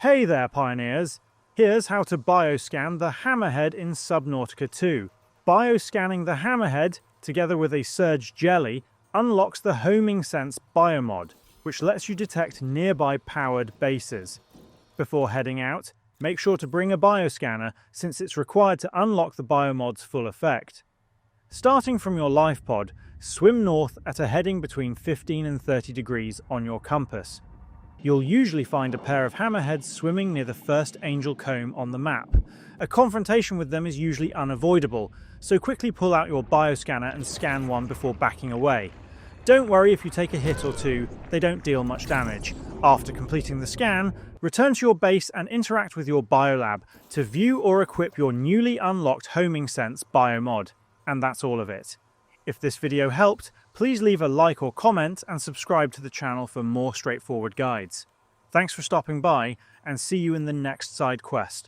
Hey there, pioneers! Here's how to bioscan the Hammerhead in Subnautica 2. Bioscanning the Hammerhead, together with a surge jelly, unlocks the Homing Sense biomod, which lets you detect nearby powered bases. Before heading out, make sure to bring a bioscanner since it's required to unlock the biomod's full effect. Starting from your life pod, swim north at a heading between 15 and 30 degrees on your compass. You'll usually find a pair of hammerheads swimming near the first angel comb on the map. A confrontation with them is usually unavoidable, so quickly pull out your bioscanner and scan one before backing away. Don't worry if you take a hit or two, they don't deal much damage. After completing the scan, return to your base and interact with your biolab to view or equip your newly unlocked Homing Sense biomod. And that's all of it. If this video helped, please leave a like or comment and subscribe to the channel for more straightforward guides. Thanks for stopping by, and see you in the next side quest.